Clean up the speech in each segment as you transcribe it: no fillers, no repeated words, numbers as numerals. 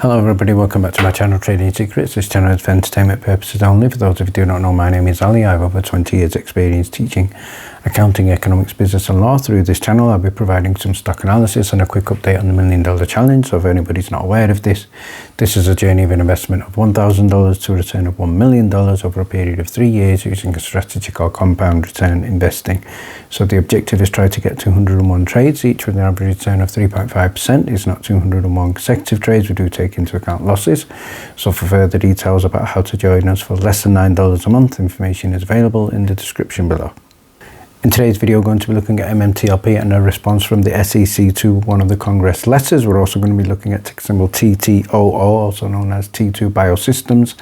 Hello everybody, welcome back to my channel Trading Secrets. This channel is for entertainment purposes only. For those of you who do not know, my name is Ali. I have over 20 years experience teaching accounting, economics, business and law. Through this channel I'll be providing some stock analysis and a quick update on the $1 Million Challenge. So if anybody's not aware of this, this is a journey of an investment of $1,000 to a return of $1 million over a period of 3 years using a strategy called compound return investing. So the objective is try to get 201 trades, each with an average return of 3.5%. It's not 201 consecutive trades. We do take into account losses. So for further details about how to join us for less than $9 a month, information is available in the description below. In today's video, we're going to be looking at MMTLP and a response from the SEC to one of the Congress letters. We're also going to be looking at ticker symbol TTOO, also known as T2 BioSystems,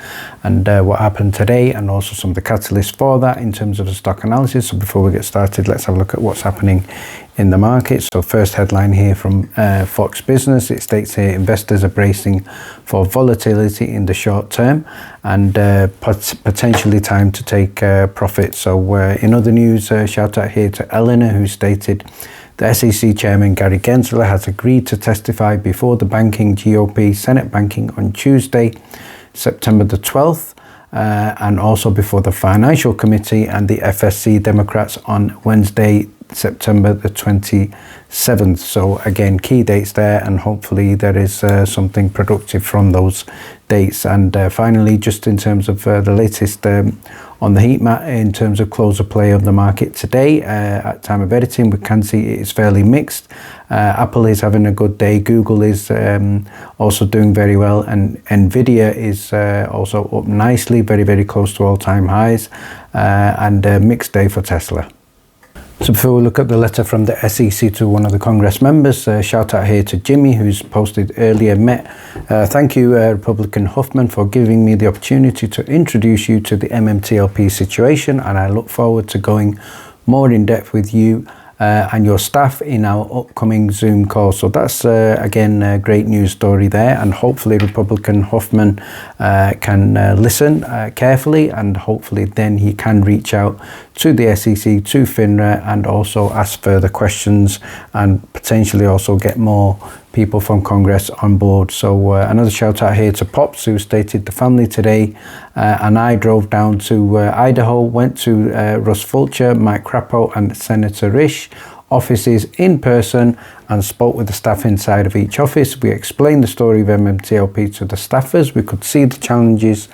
and what happened today, and also some of the catalysts for that in terms of the stock analysis. So before we get started, let's have a look at what's happening in the market. So first headline here from Fox Business, it states here investors are bracing for volatility in the short term and potentially time to take profits. So in other news, shout out here to Eleanor, who stated the SEC chairman Gary Gensler has agreed to testify before the banking GOP Senate banking on Tuesday, September the 12th. And also before the Financial Committee and the FSC Democrats on Wednesday, September the 27th. So again, key dates there, and hopefully there is something productive from those dates. And finally, just in terms of the latest on the heat map, in terms of close of play of the market today, at time of editing, we can see it is fairly mixed. Apple is having a good day, Google is also doing very well, and Nvidia is also up nicely, very close to all-time highs, and a mixed day for Tesla. So before we look at the letter from the SEC to one of the Congress members, shout out here to Jimmy, who's posted earlier, thank you Republican Huffman for giving me the opportunity to introduce you to the MMTLP situation, and I look forward to going more in depth with you and your staff in our upcoming Zoom call. So that's again a great news story there, and hopefully Republican Huffman can listen carefully, and hopefully then he can reach out to the SEC, to FINRA, and also ask further questions and potentially also get more people from Congress on board. So another shout out here to Pops, who stated the family today and I drove down to Idaho, went to Russ Fulcher, Mike Crapo and Senator Risch offices in person and spoke with the staff inside of each office. We explained the story of MMTLP to the staffers. We could see the challenges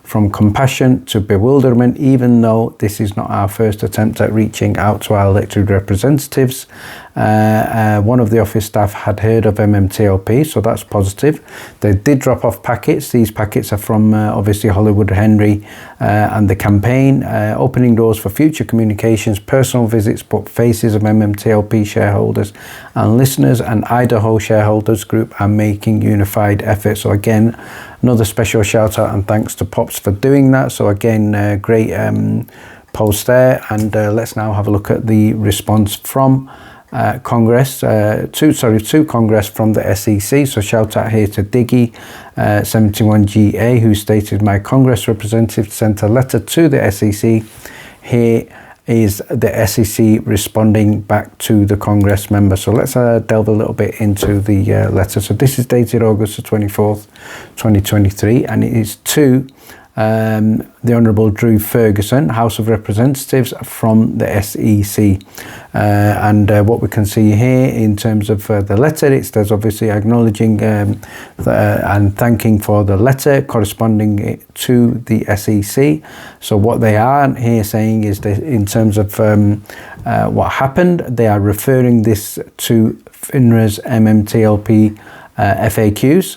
from compassion to bewilderment, even though this is not our first attempt at reaching out to our elected representatives. One of the office staff had heard of MMTLP, so that's positive. They did drop off packets. These packets are from obviously Hollywood Henry and the campaign, opening doors for future communications, personal visits, put faces of MMTLP shareholders and listeners, and Idaho shareholders group are making unified efforts. So again, another special shout out and thanks to Pops for doing that. So again, great post there, and let's now have a look at the response from Congress to Congress from the SEC. So shout out here to Diggy 71GA, who stated my Congress representative sent a letter to the SEC. Here is the SEC responding back to the Congress member. So let's delve a little bit into the letter. So this is dated August the 24th, 2023, and it is to the Honourable Drew Ferguson, House of Representatives from the SEC. And what we can see here in terms of the letter, it says obviously acknowledging and thanking for the letter corresponding to the SEC. So what they are here saying is that in terms of what happened, they are referring this to FINRA's MMTLP FAQs.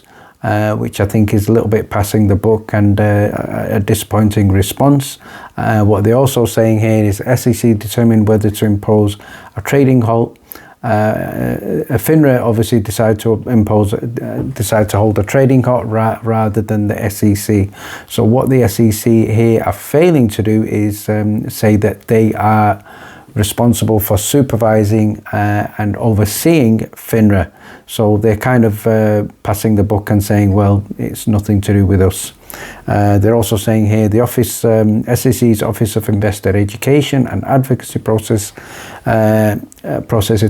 Which I think is a little bit passing the buck and a disappointing response. What they're also saying here is SEC determined whether to impose a trading halt. FINRA obviously decided to hold a trading halt rather than the SEC. So what the SEC here are failing to do is say that they are responsible for supervising and overseeing FINRA. So they're kind of passing the buck and saying, well, it's nothing to do with us. They're also saying here the office, SEC's Office of Investor Education and Advocacy processes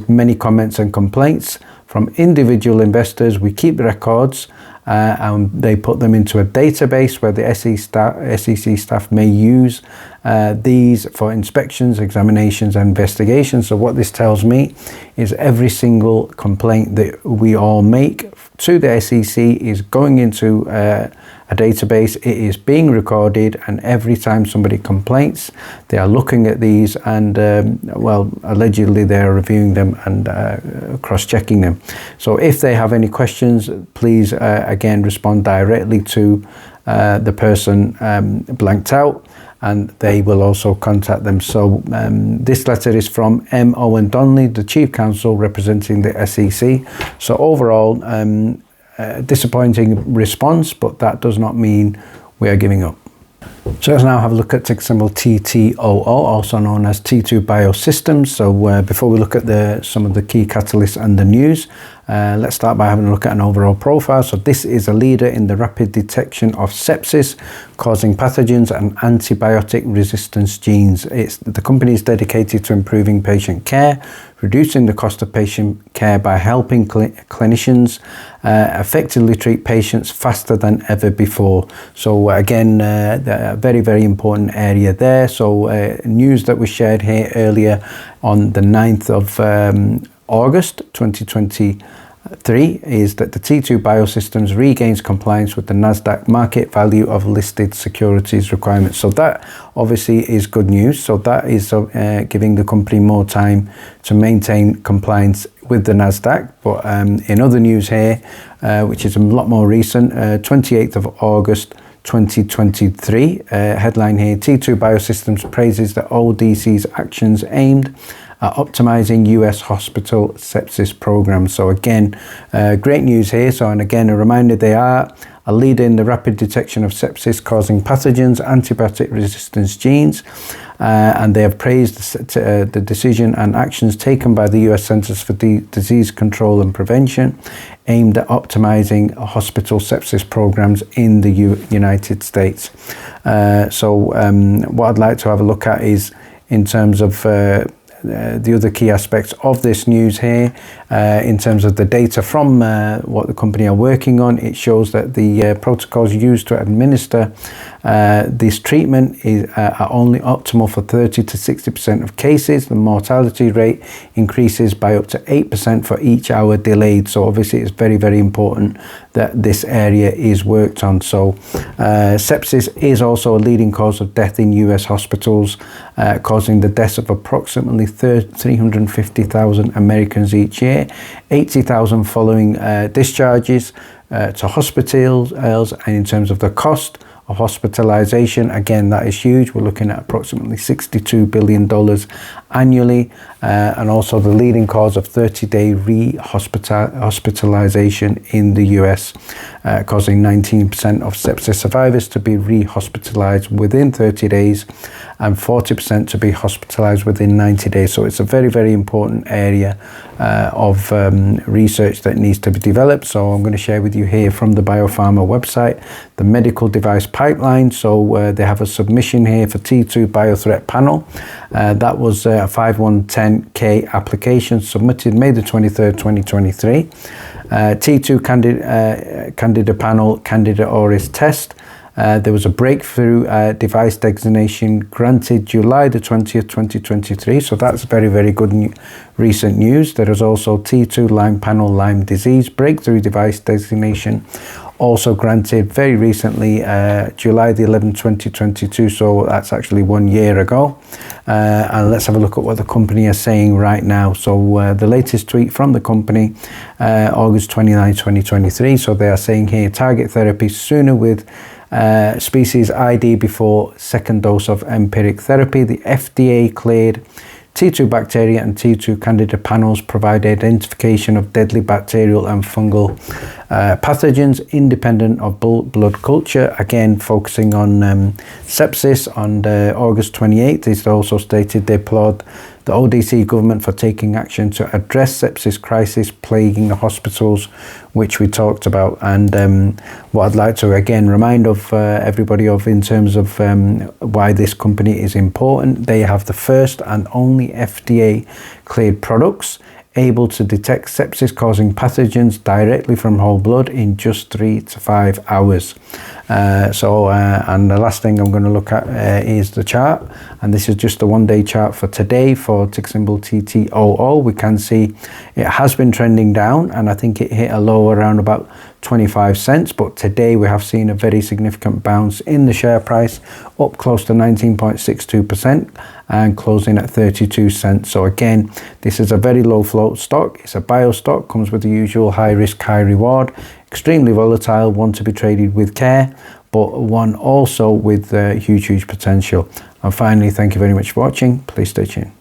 many comments and complaints from individual investors. We keep records and they put them into a database where the SEC staff may use these for inspections, examinations, and investigations. So what this tells me is every single complaint that we all make to the SEC is going into a database. It is being recorded, and every time somebody complains, they are looking at these and well, allegedly they're reviewing them and cross-checking them. So if they have any questions, please again respond directly to the person blanked out, and they will also contact them. So this letter is from M. Owen Donnelly, the Chief Counsel representing the SEC. So overall, disappointing response, but that does not mean we are giving up. So let's now have a look at ticker symbol TTOO, also known as T2 BioSystems. So before we look at some of the key catalysts and the news, let's start by having a look at an overall profile. So this is a leader in the rapid detection of sepsis causing pathogens and antibiotic resistance genes. The company is dedicated to improving patient care, reducing the cost of patient care by helping clinicians effectively treat patients faster than ever before. So again, a very, very important area there. So news that was shared here earlier on the 9th of August 2023 is that the T2 BioSystems regains compliance with the NASDAQ market value of listed securities requirements. So that obviously is good news. So that is giving the company more time to maintain compliance with the NASDAQ. But in other news here, which is a lot more recent, 28th of August 2023, headline here, T2 BioSystems praises the ODC's actions aimed at optimizing US hospital sepsis programs. So again, great news here. So, and again, a reminder, they are a leader in the rapid detection of sepsis causing pathogens, antibiotic resistance genes, and they have praised the decision and actions taken by the US Centers for Disease Control and Prevention aimed at optimizing hospital sepsis programs in the United States. So what I'd like to have a look at is in terms of the other key aspects of this news here, in terms of the data from what the company are working on. It shows that the protocols used to administer this treatment are only optimal for 30 to 60% of cases. The mortality rate increases by up to 8% for each hour delayed. So obviously it's very, very important that this area is worked on. So sepsis is also a leading cause of death in US hospitals, causing the deaths of approximately 350,000 Americans each year, 80,000 following discharges to hospitals. And in terms of the cost of hospitalization, again, that is huge. We're looking at approximately $62 billion annually, and also the leading cause of 30-day hospitalization in the US, causing 19% of sepsis survivors to be re-hospitalized within 30 days and 40% to be hospitalized within 90 days. So it's a very, very important area of research that needs to be developed. So I'm going to share with you here from the Biopharma website, the medical device pipeline. So they have a submission here for T2 Biothreat Panel. That was a 5110K application submitted May the 23rd, 2023. T2 Candida Panel Candida auris test. There was a breakthrough device designation granted July the 20th, 2023. So that's very, very good recent news. There is also T2 Lyme Panel Lyme disease breakthrough device designation, also granted very recently, July the 11th, 2022. So that's actually 1 year ago. And let's have a look at what the company is saying right now. So the latest tweet from the company, August 29, 2023. So they are saying here, target therapy sooner with species ID before second dose of empiric therapy. The FDA cleared T2 bacteria and T2 Candida panels provide identification of deadly bacterial and fungal pathogens independent of blood culture. Again, focusing on sepsis. On August 28th, it also stated they applaud the ODC government for taking action to address sepsis crisis plaguing the hospitals, which we talked about. And what I'd like to again remind of everybody of in terms of why this company is important. They have the first and only FDA cleared products able to detect sepsis causing pathogens directly from whole blood in just 3 to 5 hours. And the last thing I'm going to look at is the chart, and this is just a 1-day chart for today for tick symbol TTOO. We can see it has been trending down, and I think it hit a low around about 25 cents, but today we have seen a very significant bounce in the share price, up close to 19.62% and closing at 32 cents. So again, this is a very low float stock. It's a bio stock, comes with the usual high risk, high reward, extremely volatile, one to be traded with care, but one also with huge potential. And finally, thank you very much for watching. Please stay tuned.